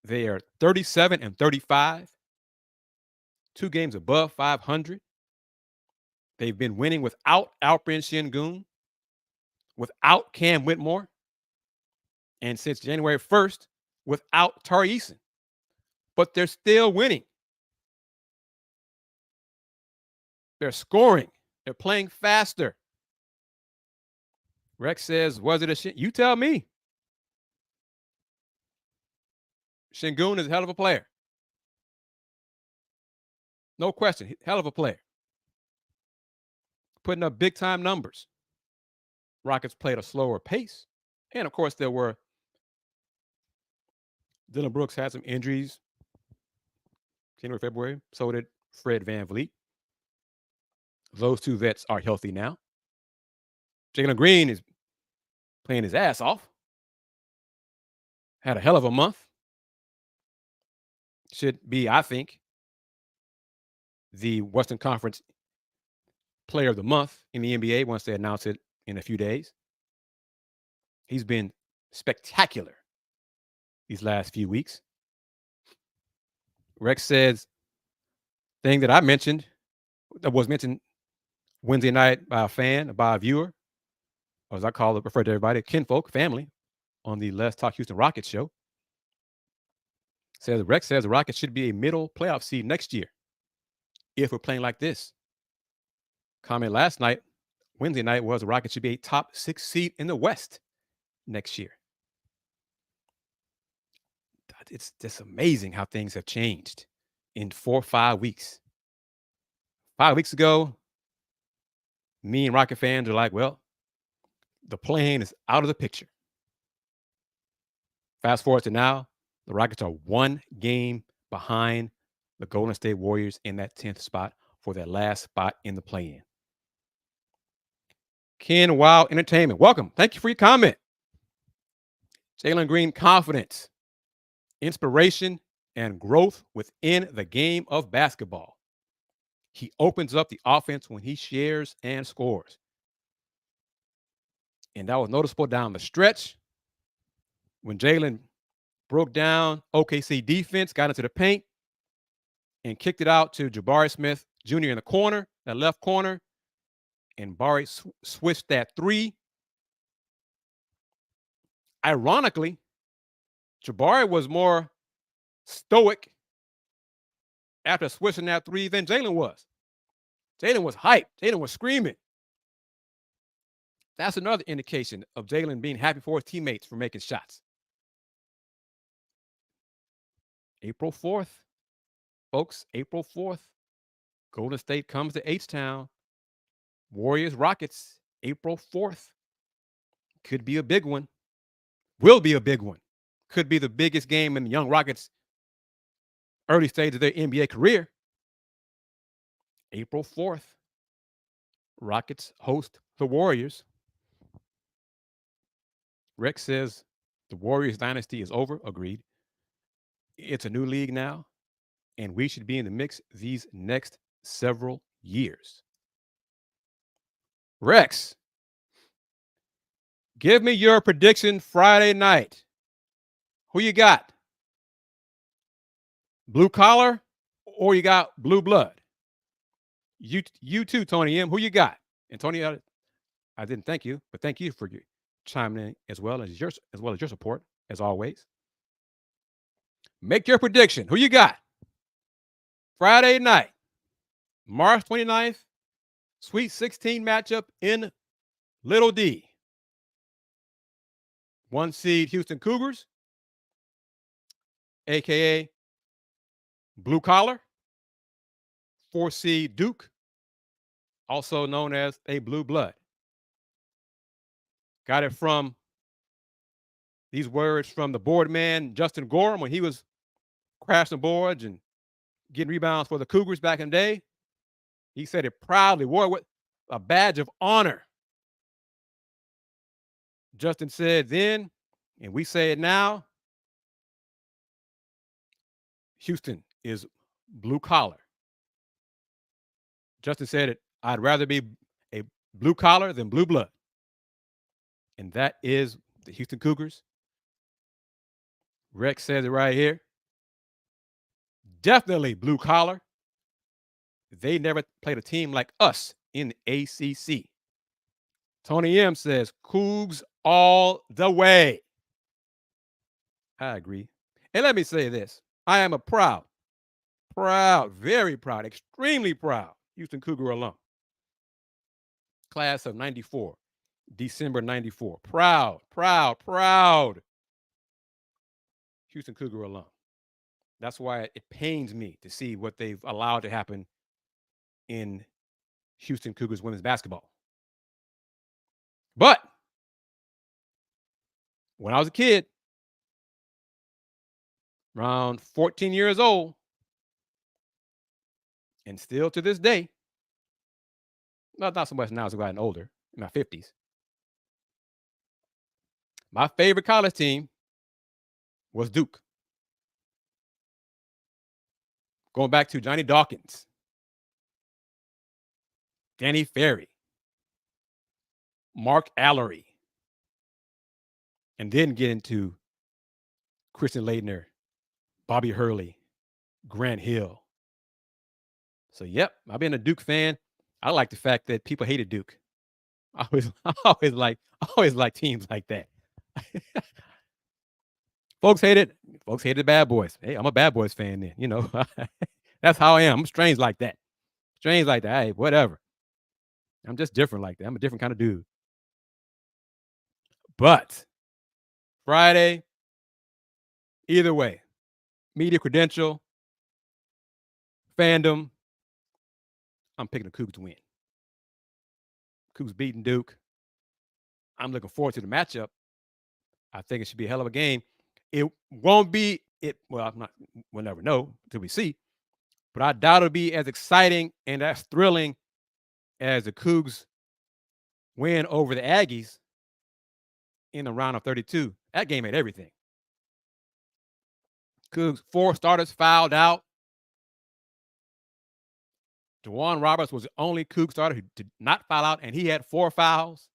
They are 37-35, 2 games above 500. They've been winning without Alperen Sengun, without Cam Whitmore, and since January 1st, without Tari Eason. But they're still winning. They're scoring. They're playing faster. Rex says, was it a shit? You tell me. Sengun is a hell of a player. No question. Hell of a player. Putting up big time numbers. Rockets played a slower pace. And of course, there were Dylan Brooks had some injuries January, February. So did Fred VanVleet. Those 2 vets are healthy now. Jalen Green is playing his ass off. Had a hell of a month. Should be, I think, the Western Conference Player of the Month in the NBA once they announce it in a few days. He's been spectacular these last few weeks. Rex says, thing that I mentioned, that was mentioned Wednesday night by a fan, by a viewer, or as I call it, refer to everybody, kinfolk, family, on the Let's Talk Houston Rockets show. Rex says the Rockets should be a middle playoff seed next year if we're playing like this. Comment last night, Wednesday night, was the Rockets should be a top 6 seed in the West next year. It's just amazing how things have changed in 4 or 5 weeks. 5 weeks ago, me and Rocket fans are like, well, the play-in is out of the picture. Fast forward to now, the Rockets are 1 game behind the Golden State Warriors in that 10th spot for their last spot in the play-in. Ken Wild Entertainment, welcome. Thank you for your comment. Jalen Green, confidence, inspiration, and growth within the game of basketball. He opens up the offense when he shares and scores. And that was noticeable down the stretch when Jalen broke down OKC defense, got into the paint, and kicked it out to Jabari Smith Jr. in the corner, that left corner. And Barry switched that 3. Ironically, Jabari was more stoic after switching that 3 than Jalen was. Jalen was hyped. Jalen was screaming. That's another indication of Jalen being happy for his teammates for making shots. April 4th, folks, April 4th, Golden State comes to H-Town. Warriors Rockets, April 4th. Could be a big one. Will be a big one. Could be the biggest game in the young Rockets' early stage of their NBA career. April 4th. Rockets host the Warriors. Rex says the Warriors dynasty is over. Agreed. It's a new league now, and we should be in the mix these next several years. Rex, give me your prediction Friday night. Who you got? Blue collar or you got blue blood? You too, Tony M. Who you got? And Tony, I didn't thank you, but thank you for chiming in as well as your support, as always. Make your prediction. Who you got? Friday night, March 29th, Sweet 16 matchup in Little D. 1 seed Houston Cougars, a.k.a. Blue Collar. 4 seed Duke, also known as a Blue Blood. Got it from these words from the board man, Justin Gorham, when he was crashing boards and getting rebounds for the Cougars back in the day. He said it proudly, wore it with a badge of honor. Justin said then, and we say it now, Houston is blue collar. Justin said it, I'd rather be a blue collar than blue blood. And that is the Houston Cougars. Rex says it right here. Definitely blue collar. They never played a team like us in the ACC. Tony M says, Cougs all the way. I agree. And let me say this. I am a proud, very proud, extremely proud Houston Cougar alum. Class of 94, December 94. Proud Houston Cougar alum. That's why it pains me to see what they've allowed to happen in Houston Cougars women's basketball. But when I was a kid, around 14 years old, and still to this day, not so much now as I've gotten older, in my 50s, my favorite college team was Duke. Going back to Johnny Dawkins, Danny Ferry, Mark Allery, and then get into Christian Laettner, Bobby Hurley, Grant Hill. So, yep, I've been a Duke fan. I like the fact that people hated Duke. I always like teams like that. Folks hated the Bad Boys. Hey, I'm a Bad Boys fan then, you know. That's how I am. I'm strange like that. Hey, whatever. I'm just different like that. I'm a different kind of dude. But Friday, either way, media credential, fandom, I'm picking the Cougs to win. Cougs beating Duke. I'm looking forward to the matchup. I think it should be a hell of a game. It won't be we'll never know until we see. But I doubt it'll be as exciting and as thrilling as the Cougs win over the Aggies in the round of 32. That game had everything. Cougs, 4 starters fouled out. DeJuan Roberts was the only Coug starter who did not foul out, and he had 4 fouls.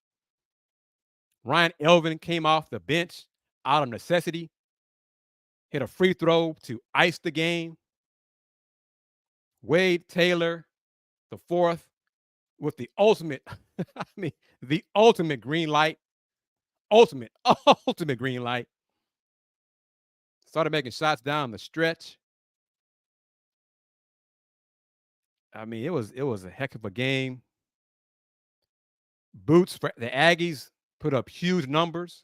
Ryan Elvin came off the bench out of necessity, hit a free throw to ice the game. Wade Taylor, the 4th, with the ultimate, the ultimate green light. Ultimate green light. Started making shots down the stretch. It was a heck of a game. Boots for the Aggies put up huge numbers.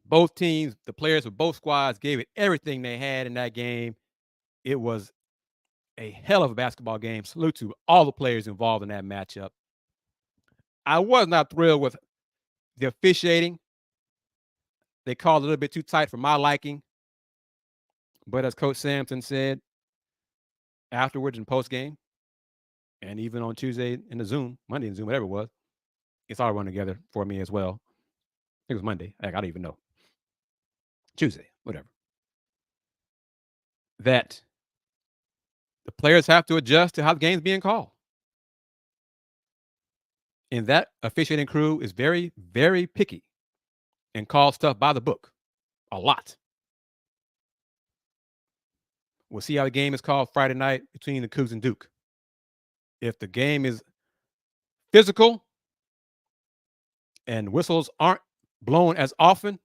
Both teams, the players of both squads gave it everything they had in that game. It was a hell of a basketball game. Salute to all the players involved in that matchup. I was not thrilled with the officiating. They called it a little bit too tight for my liking. But as Coach Sampson said afterwards in post game, and even on Tuesday in the Zoom, Monday in Zoom, whatever it was, it's all run together for me as well. It was Monday. Heck, I don't even know. Tuesday, whatever. That the players have to adjust to how the game's being called. And that officiating crew is very, very picky and calls stuff by the book a lot. We'll see how the game is called Friday night between the Cougs and Duke. If the game is physical and whistles aren't blown as often,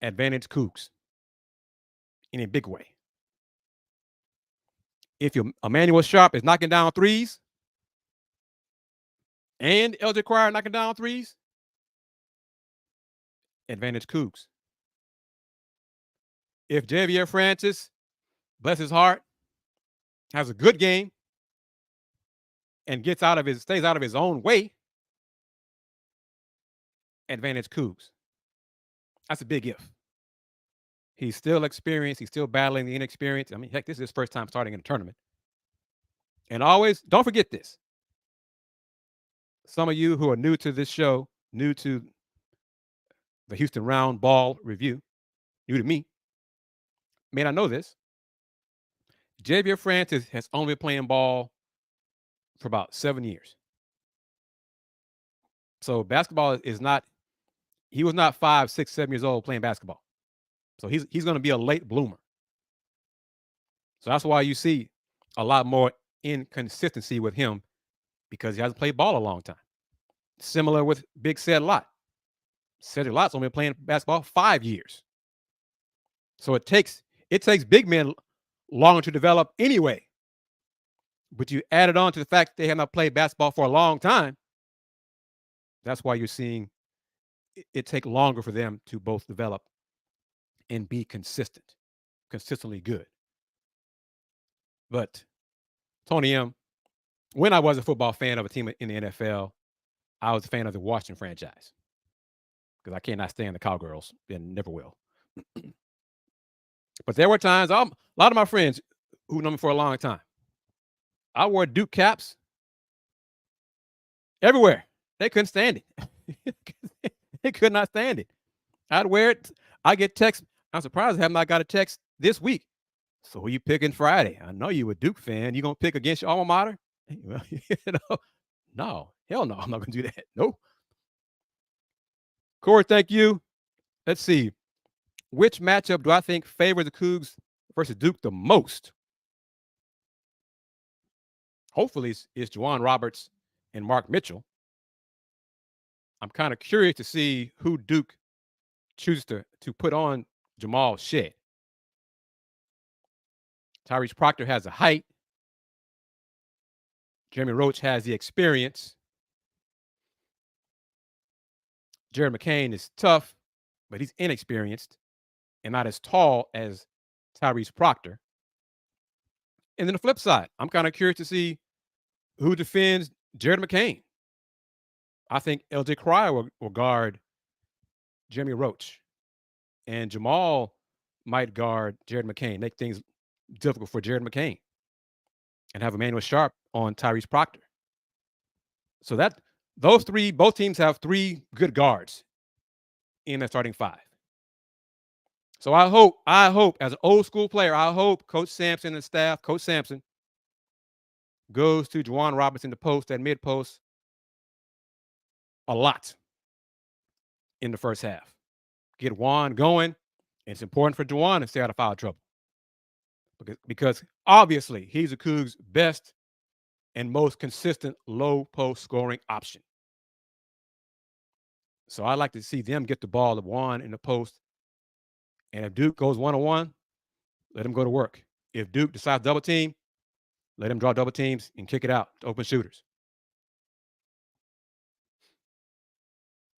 advantage Cougs in a big way. If your Emmanuel Sharp is knocking down threes and LJ Cryer knocking down threes, advantage Cougs. If Javier Francis, bless his heart, has a good game and stays out of his own way, advantage Cougs. That's a big if. He's still experienced. He's still battling the inexperience. I mean, heck, this is his first time starting in a tournament. And always, don't forget this. Some of you who are new to this show, new to the Houston Roundball review, new to me, may not know this. Javier Francis has only been playing ball for about 7 years. So basketball is not, he was not 5, 6, 7 years old playing basketball. So he's going to be a late bloomer. So that's why you see a lot more inconsistency with him, because he hasn't played ball a long time. Similar with Big Cedric Lott. Cedric Lott's only been playing basketball 5 years. So it takes big men longer to develop anyway. But you add it on to the fact that they have not played basketball for a long time. That's why you're seeing it take longer for them to both develop and be consistently good. But Tony M., when I was a football fan of a team in the NFL, I was a fan of the Washington franchise, because I cannot stand the Cowgirls and never will. But there were times, a lot of my friends who know me for a long time, I wore Duke caps everywhere. They couldn't stand it. They could not stand it. I'd wear it. I get texts. I'm surprised I have not got a text this week. So who you picking Friday? I know you a Duke fan. You gonna pick against your alma mater? Well, no, hell no, I'm not gonna do that. No. Corey, thank you. Let's see. Which matchup do I think favors the Cougs versus Duke the most? Hopefully it's Juwan Roberts and Mark Mitchell. I'm kind of curious to see who Duke chooses to put on Jamal Shead. Tyrese Proctor has the height. Jeremy Roach has the experience. Jared McCain is tough, but he's inexperienced and not as tall as Tyrese Proctor. And then the flip side, I'm kind of curious to see who defends Jared McCain. I think LJ Cryer will guard Jeremy Roach, and Jamal might guard Jared McCain, make things difficult for Jared McCain, and have Emmanuel Sharp on Tyrese Proctor. So both teams have 3 good guards in their starting 5. So I hope as an old school player, I hope Coach Sampson and staff, Coach Sampson, goes to Juwan Roberts in the post and mid post a lot in the first half. Get Juwan going. It's important for Juwan to stay out of foul trouble, because obviously he's the Cougs' best and most consistent low post scoring option. So I'd like to see them get the ball to Juwan in the post. And if Duke goes 1-on-1, let him go to work. If Duke decides double team, let him draw double teams and kick it out to open shooters.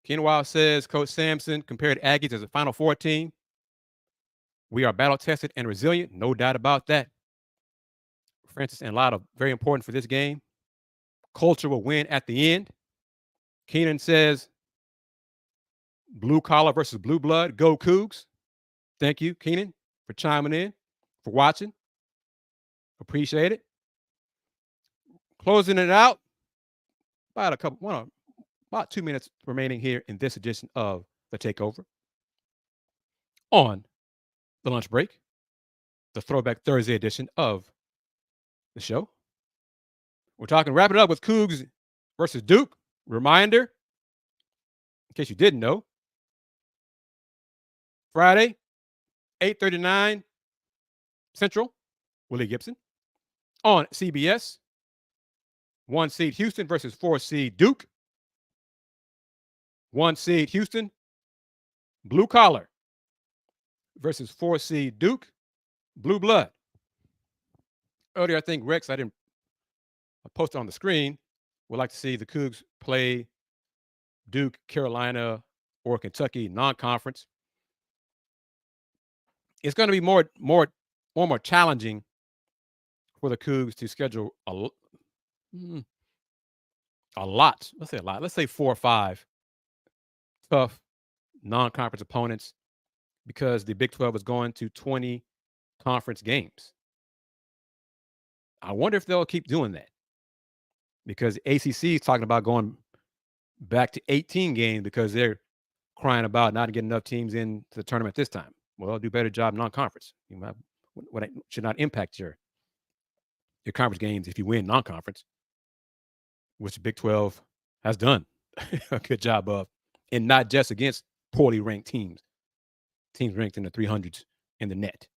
Ken Wild says, Coach Sampson compared Aggies as a Final Four team. We are battle-tested and resilient, no doubt about that. Francis, and a lot of very important for this game. Culture will win at the end. Keenan says, blue collar versus blue blood. Go Cougs. Thank you, Keenan, for chiming in, for watching. Appreciate it. Closing it out. About 2 minutes remaining here in this edition of the Takeover. On the lunch break, the Throwback Thursday edition of the show. We're talking, wrap it up with Cougs versus Duke. Reminder, in case you didn't know, Friday, 8:39 Central, Willie Gibson. On CBS, 1 seed Houston versus 4 seed Duke. 1 seed Houston, blue collar, versus 4 seed Duke, blue blood. Earlier, I think Rex, I posted on the screen, would like to see the Cougs play Duke, Carolina, or Kentucky non-conference. It's going to be more challenging for the Cougs to schedule a lot. Let's say a lot. Let's say 4 or 5 tough non-conference opponents, because the Big 12 is going to 20 conference games. I wonder if they'll keep doing that, because ACC is talking about going back to 18 games because they're crying about not getting enough teams into the tournament this time. Well, they'll do a better job non-conference. What should not impact your conference games if you win non-conference, which the Big 12 has done a good job of, and not just against poorly ranked teams ranked in the 300s in the net.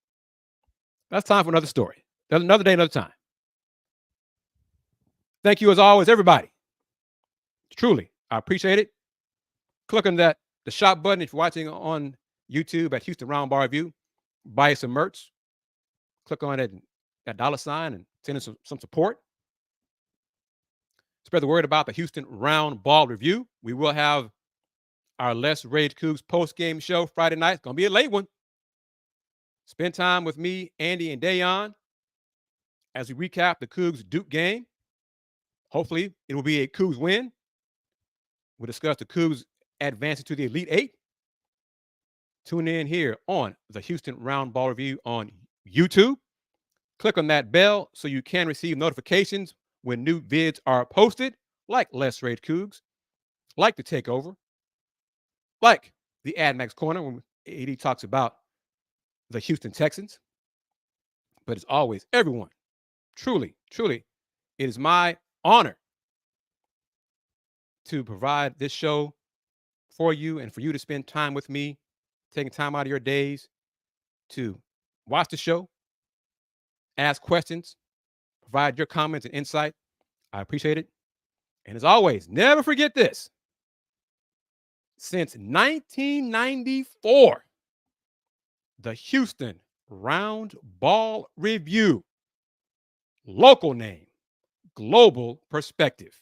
That's time for another story. That's another day, another time. Thank you as always, everybody. Truly, I appreciate it. Click on the shop button if you're watching on YouTube at Houston Roundball Review. Buy some merch. Click on that $sign and send us some support. Spread the word about the Houston Roundball Review. We will have our Let's Rage Cougs post-game show Friday night. It's going to be a late one. Spend time with me, Andy, and Dayon as we recap the Cougs Duke game. Hopefully, it will be a Cougs win. We'll discuss the Cougs advancing to the Elite Eight. Tune in here on the Houston Roundball Review on YouTube. Click on that bell so you can receive notifications when new vids are posted, like Let's Rage Cougs, like the Takeover, like the AdMax Corner when AD talks about the Houston Texans. But as always, everyone, truly, it is my honor to provide this show for you and for you to spend time with me, taking time out of your days to watch the show, ask questions, provide your comments and insight. I appreciate it. And as always, never forget this. Since 1994, the Houston Roundball Review. Local name, global perspective.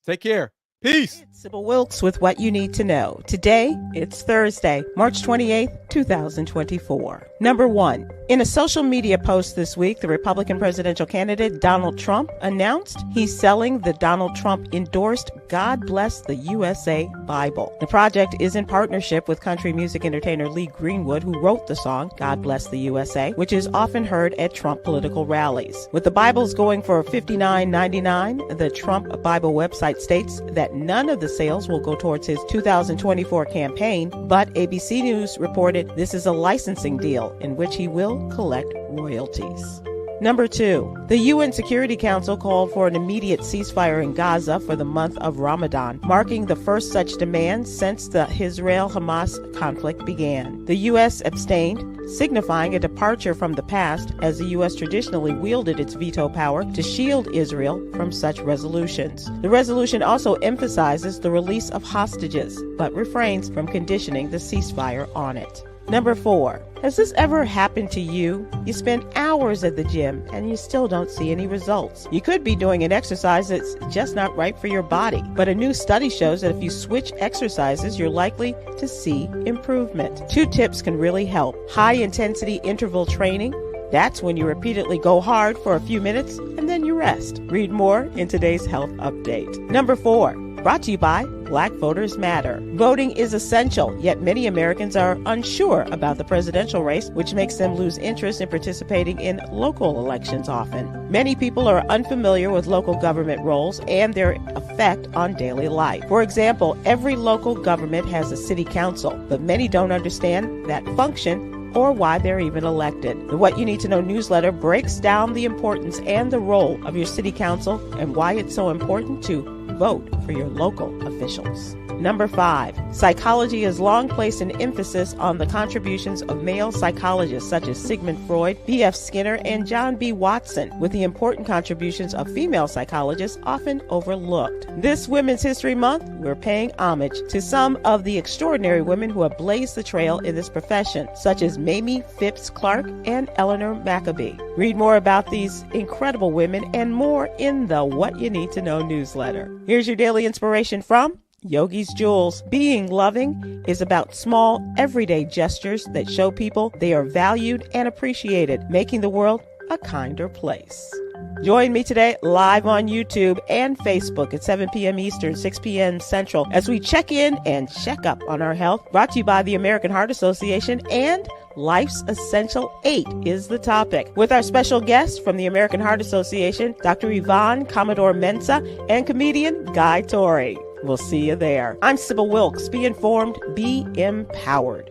Take care. Peace. It's Sybil Wilkes with what you need to know. Today, it's Thursday, March 28th, 2024. Number 1. In a social media post this week, the Republican presidential candidate Donald Trump announced he's selling the Donald Trump endorsed God Bless the USA Bible. The project is in partnership with country music entertainer Lee Greenwood, who wrote the song God Bless the USA, which is often heard at Trump political rallies. With the Bibles going for $59.99, the Trump Bible website states that none of the sales will go towards his 2024 campaign, but ABC News reported this is a licensing deal in which he will collect royalties. Number 2, the UN Security Council called for an immediate ceasefire in Gaza for the month of Ramadan, marking the first such demand since the Israel-Hamas conflict began. The U.S. abstained, signifying a departure from the past, as the U.S. traditionally wielded its veto power to shield Israel from such resolutions. The resolution also emphasizes the release of hostages, but refrains from conditioning the ceasefire on it. Number 4, has this ever happened to you? You spend hours at the gym and you still don't see any results. You could be doing an exercise that's just not right for your body, but a new study shows that if you switch exercises, you're likely to see improvement. 2 tips can really help: high-intensity interval training That's when you repeatedly go hard for a few minutes and then you rest. Read more in today's health update. Number 4, brought to you by Black Voters Matter. Voting is essential, yet many Americans are unsure about the presidential race, which makes them lose interest in participating in local elections often. Many people are unfamiliar with local government roles and their effect on daily life. For example, every local government has a city council, but many don't understand that function or why they're even elected. The What You Need to Know newsletter breaks down the importance and the role of your city council and why it's so important to vote for your local officials. Number 5, psychology has long placed an emphasis on the contributions of male psychologists such as Sigmund Freud, B.F. Skinner, and John B. Watson, with the important contributions of female psychologists often overlooked. This Women's History Month, we're paying homage to some of the extraordinary women who have blazed the trail in this profession, such as Mamie Phipps Clark and Eleanor Maccabee. Read more about these incredible women and more in the What You Need to Know newsletter. Here's your daily inspiration from Yogi's Jewels. Being loving is about small, everyday gestures that show people they are valued and appreciated, making the world a kinder place. Join me today live on YouTube and Facebook at 7 p.m. Eastern, 6 p.m. Central as we check in and check up on our health. Brought to you by the American Heart Association and Life's Essential 8 is the topic. With our special guest from the American Heart Association, Dr. Yvonne Commodore Mensah and comedian Guy Torrey. We'll see you there. I'm Sybil Wilkes. Be informed, be empowered.